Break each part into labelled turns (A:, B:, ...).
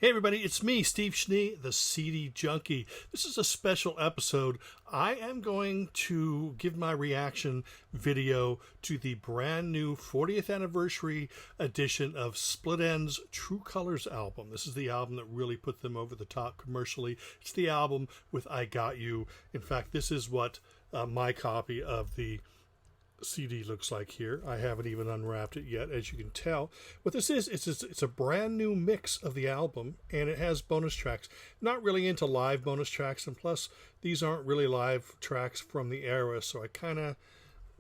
A: Hey everybody, it's me, Steve Schnee, the CD Junkie. This is a special episode. I am going to give my reaction video to the brand new 40th anniversary edition of Split Enz True Colors album. This is the album that really put them over the top commercially. It's the album with I Got You. In fact, this is what my copy of the CD looks like here. I haven't even unwrapped it yet, as you can tell. What this is, it's a brand new mix of the album, and it has bonus tracks. Not really into live bonus tracks, and plus these aren't really live tracks from the era, so I kind of,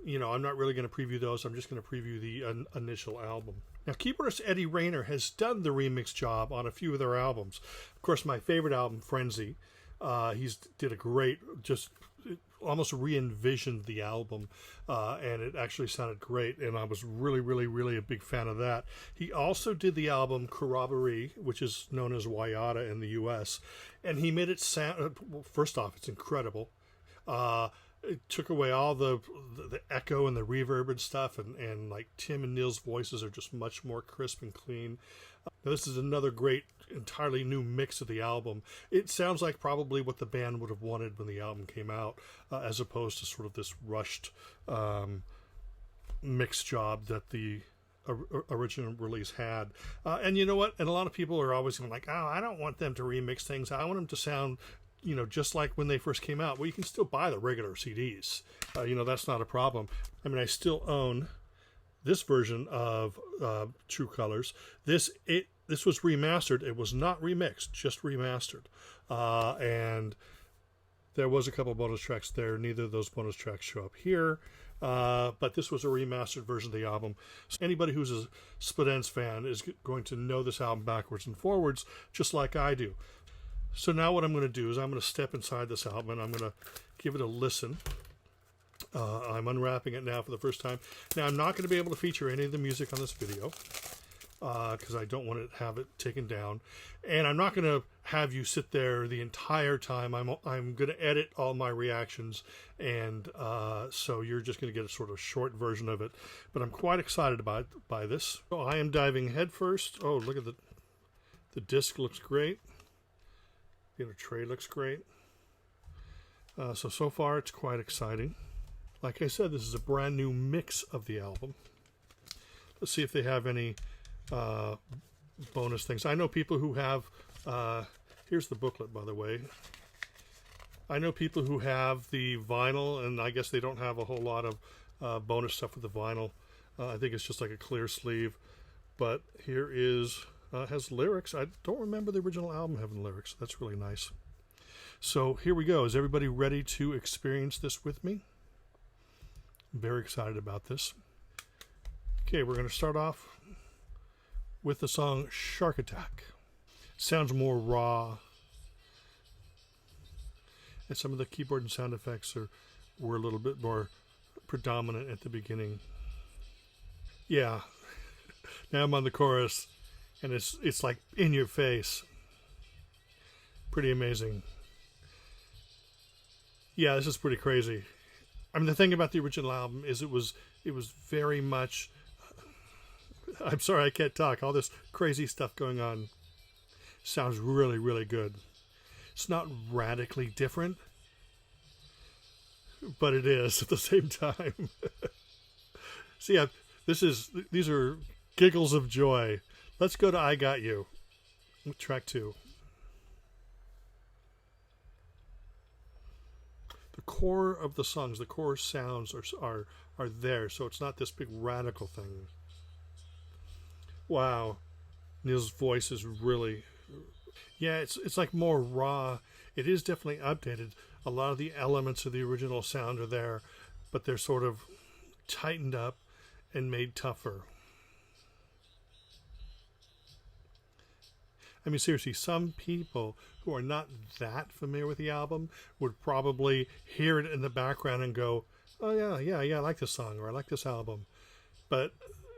A: I'm not really going to preview those. I'm just going to preview the initial album. Now, keyboardist EDDIE RAYNER has done the remix job on a few of their albums. Of course, my favorite album, Frenzy, he's did a great, just almost re-envisioned the album, and it actually sounded great, and I was really a big fan of that. He also did the album Corroboree, which is known as Wayada in the US, and he made it sound, well, first off, it's incredible. It took away all the echo and the reverb and stuff, and like Tim and Neil's voices are just much more crisp and clean. Now, this is another great, entirely new mix of the album. It sounds like probably what the band would have wanted when the album came out, as opposed to sort of this rushed mix job that the original release had. And you know what? And a lot of people are always going like, oh, I don't want them to remix things. I want them to sound, just like when they first came out. Well, you can still buy the regular CDs. That's not a problem. I mean, I still own this version of True Colors. This was remastered. It was not remixed, just remastered. And there was a couple bonus tracks there. Neither of those bonus tracks show up here. But this was a remastered version of the album. So anybody who's a Split Enz fan is going to know this album backwards and forwards, just like I do. So now what I'm going to do is I'm going to step inside this album and I'm going to give it a listen. I'm unwrapping it now for the first time. Now, I'm not going to be able to feature any of the music on this video because I don't want to have it taken down. And I'm not going to have you sit there the entire time. I'm going to edit all my reactions, and so you're just going to get a sort of short version of it. But I'm quite excited by this. So I am diving head first. Oh, look at the disc looks great. The inner tray looks great. So far it's quite exciting. Like I said, this is a brand new mix of the album. Let's see if they have any bonus things. I know people who have, here's the booklet, by the way. I know people who have the vinyl, and I guess they don't have a whole lot of bonus stuff with the vinyl. I think it's just like a clear sleeve. But here is, has lyrics. I don't remember the original album having lyrics. That's really nice. So here we go. Is everybody ready to experience this with me? I'm very excited about this. Okay, we're going to start off with the song Shark Attack. Sounds more raw. And some of the keyboard and sound effects were a little bit more predominant at the beginning. Yeah. Now I'm on the chorus, and it's like in your face. Pretty amazing. Yeah, this is pretty crazy. I mean, the thing about the original album is it was very much, I'm sorry, I can't talk. All this crazy stuff going on sounds really good. It's not radically different, but it is at the same time. So yeah, these are giggles of joy. Let's go to I Got You, track 2. The core of the songs, the core sounds are there, so it's not this big radical thing. Wow, Neil's voice is really, yeah, it's like more raw. It is definitely updated. A lot of the elements of the original sound are there, but they're sort of tightened up and made tougher. I mean, seriously, some people who are not that familiar with the album would probably hear it in the background and go, oh, yeah, I like this song, or I like this album. But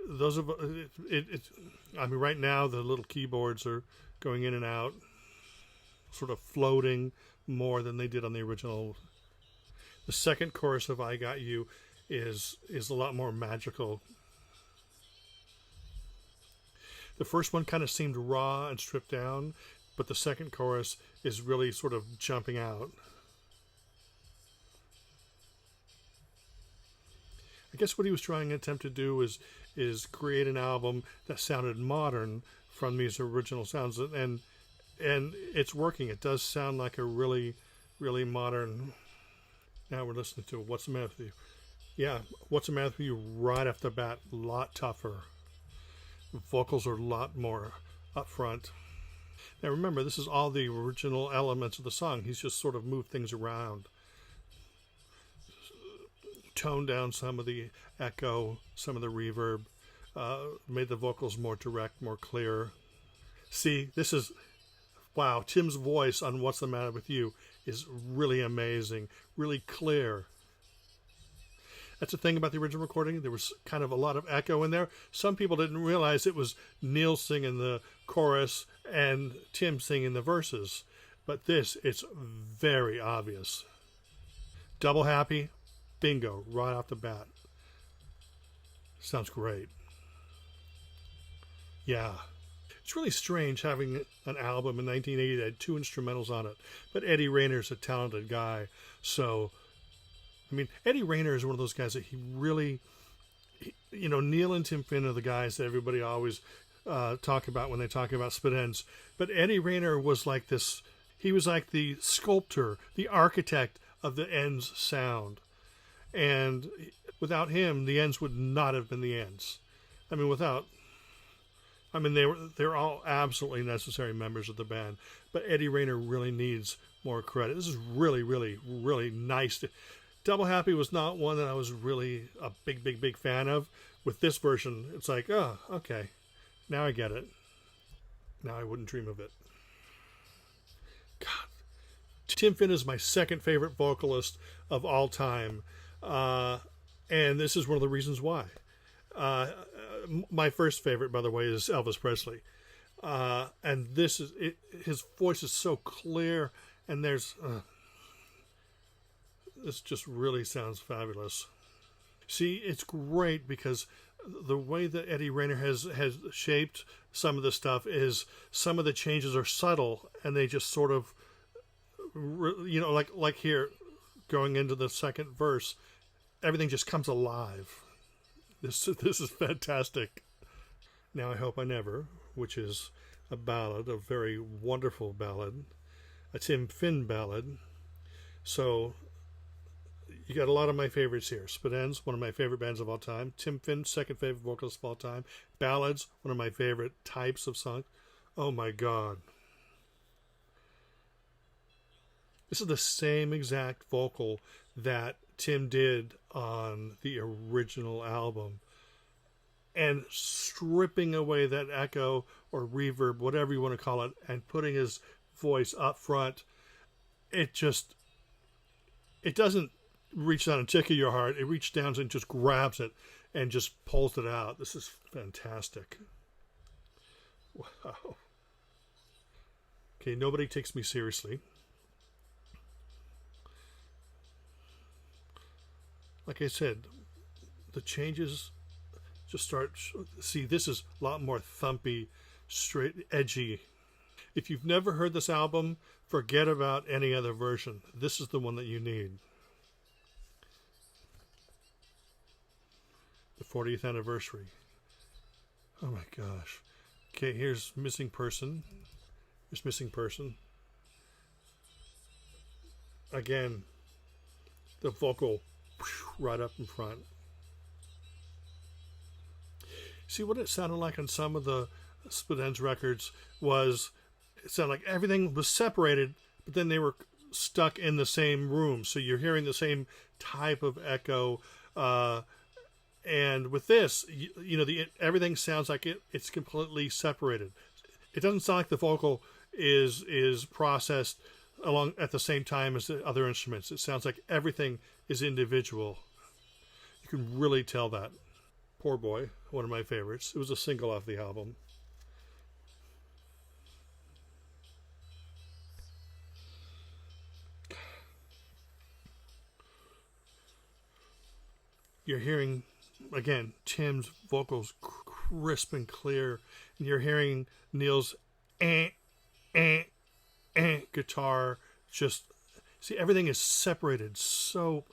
A: those of I mean, right now the little keyboards are going in and out, sort of floating more than they did on the original. The second chorus of I Got You is a lot more magical. The first one kind of seemed raw and stripped down, but the second chorus is really sort of jumping out. I guess what he was trying to attempt to do is create an album that sounded modern from these original sounds, and it's working. It does sound like a really, really modern. Now we're listening to What's the Matter with You. Yeah, What's the Matter with You right off the bat, a lot tougher. The vocals are a lot more up front. Now remember, this is all the original elements of the song. He's just sort of moved things around. Toned down some of the echo, some of the reverb, made the vocals more direct, more clear. See, this is, wow, Tim's voice on What's the Matter with You is really amazing, really clear. That's the thing about the original recording. There was kind of a lot of echo in there. Some people didn't realize it was Neil singing the chorus and Tim singing the verses. But this, it's very obvious. Double happy, bingo, right off the bat. Sounds great. Yeah. It's really strange having an album in 1980 that had 2 instrumentals on it. But Eddie Rayner's a talented guy, so... I mean, Eddie Rayner is one of those guys that he really, you know, Neil and Tim Finn are the guys that everybody always talk about when they talk about split ends. But Eddie Rayner was like this, he was like the sculptor, the architect of the ends sound. And without him, the ends would not have been the ends. I mean, they're all absolutely necessary members of the band. But Eddie Rayner really needs more credit. This is really, really, really nice. Double Happy was not one that I was really a big fan of. With this version, it's like, oh, okay. Now I get it. Now I wouldn't dream of it. God. Tim Finn is my second favorite vocalist of all time. And this is one of the reasons why. My first favorite, by the way, is Elvis Presley. And this is, his voice is so clear, and there's... this just really sounds fabulous. See, it's great because the way that Eddie Rayner has shaped some of the stuff is some of the changes are subtle, and they just sort of, you know, like here, going into the second verse, everything just comes alive. This is fantastic. Now I Hope I Never, which is a ballad, a very wonderful ballad, a Tim Finn ballad. So... you got a lot of my favorites here. Split Ends, one of my favorite bands of all time. Tim Finn, second favorite vocalist of all time. Ballads, one of my favorite types of songs. Oh my God. This is the same exact vocal that Tim did on the original album. And stripping away that echo or reverb, whatever you want to call it, and putting his voice up front, it doesn't reach down and tickle your heart. It reaches down and just grabs it and just pulls it out. This is fantastic. Wow. Okay, Nobody Takes Me Seriously. Like I said, the changes just start... See, this is a lot more thumpy, straight, edgy. If you've never heard this album, forget about any other version. This is the one that you need. The 40th anniversary. Oh my gosh. Okay, here's Missing Person. Here's Missing Person. Again, the vocal right up in front. See, what it sounded like on some of the Split Ends records was, it sounded like everything was separated, but then they were stuck in the same room. So you're hearing the same type of echo. And with this, you know, everything sounds like it's completely separated. It doesn't sound like the vocal is processed along at the same time as the other instruments. It sounds like everything is individual. You can really tell that. Poor Boy, one of my favorites. It was a single off the album. You're hearing, again, Tim's vocals crisp and clear. And you're hearing Neil's guitar. Just, see, everything is separated so,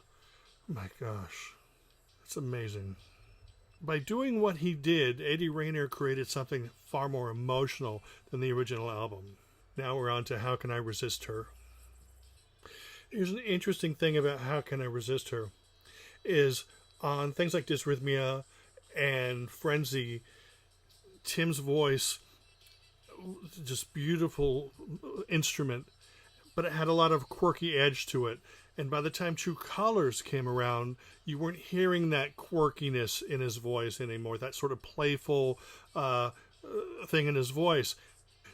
A: oh my gosh, it's amazing. By doing what he did, Eddie Rayner created something far more emotional than the original album. Now we're on to How Can I Resist Her. Here's an interesting thing about How Can I Resist Her is on things like Dysrhythmia and Frenzy, Tim's voice, just beautiful instrument, but it had a lot of quirky edge to it. And by the time True Colors came around, you weren't hearing that quirkiness in his voice anymore, that sort of playful thing in his voice.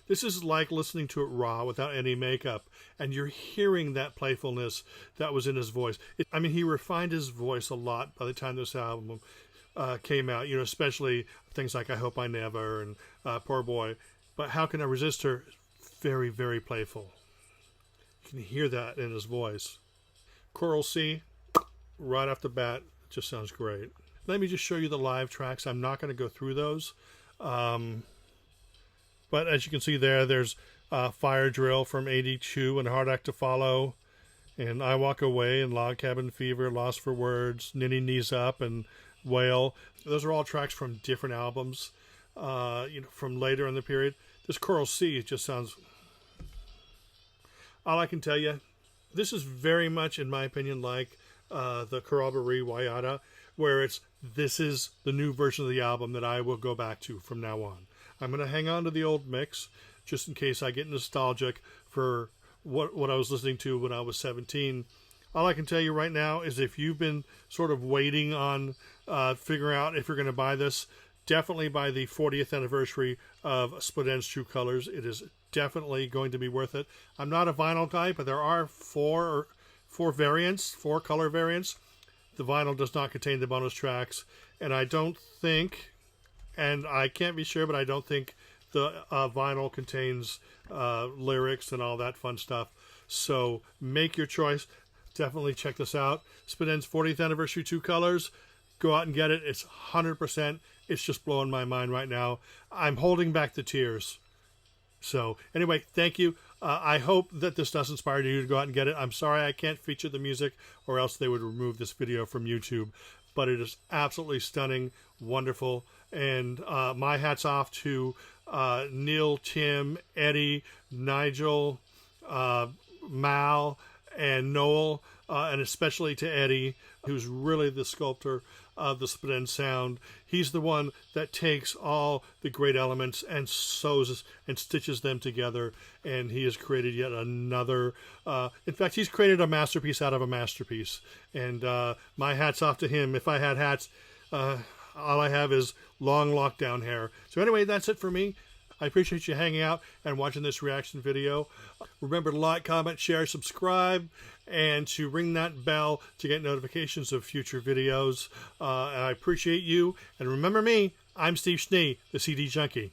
A: This is like listening to it raw without any makeup, and you're hearing that playfulness that was in his voice. I mean, he refined his voice a lot by the time this album came out, you know, especially things like I Hope I Never and Poor Boy. But How Can I Resist Her? Very, very playful. You can hear that in his voice. Choral C, right off the bat, just sounds great. Let me just show you the live tracks. I'm not going to go through those. But as you can see there's Fire Drill from 82 and Hard Act to Follow, and I Walk Away and Log Cabin Fever, Lost for Words, Ninny Knees Up and Whale. Those are all tracks from different albums, you know, from later in the period. This Choral C, it just sounds... All I can tell you, this is very much, in my opinion, like the Corroboree Wayada, where this is the new version of the album that I will go back to from now on. I'm going to hang on to the old mix just in case I get nostalgic for what I was listening to when I was 17. All I can tell you right now is if you've been sort of waiting on figuring out if you're going to buy this, definitely buy the 40th anniversary of Split End's True Colors. It is definitely going to be worth it. I'm not a vinyl guy, but there are four variants, 4 color variants. The vinyl does not contain the bonus tracks, and I don't think... And I can't be sure, but I don't think the vinyl contains lyrics and all that fun stuff. So make your choice. Definitely check this out. Split End's 40th anniversary, 2 colors. Go out and get it. It's 100%. It's just blowing my mind right now. I'm holding back the tears. So anyway, thank you. I hope that this does inspire you to go out and get it. I'm sorry I can't feature the music, or else they would remove this video from YouTube. But it is absolutely stunning, wonderful, and my hat's off to Neil, Tim, Eddie, Nigel, Mal, and Noel, and especially to Eddie, who's really the sculptor of the Split End sound. He's the one that takes all the great elements and sews and stitches them together, and he has created yet another... in fact, he's created a masterpiece out of a masterpiece, and my hat's off to him. If I had hats, all I have is long lockdown hair. So anyway, that's it for me. I appreciate you hanging out and watching this reaction video. Remember to like, comment, share, subscribe, and to ring that bell to get notifications of future videos. And I appreciate you. And remember me, I'm Steve Schnee, the CD Junkie.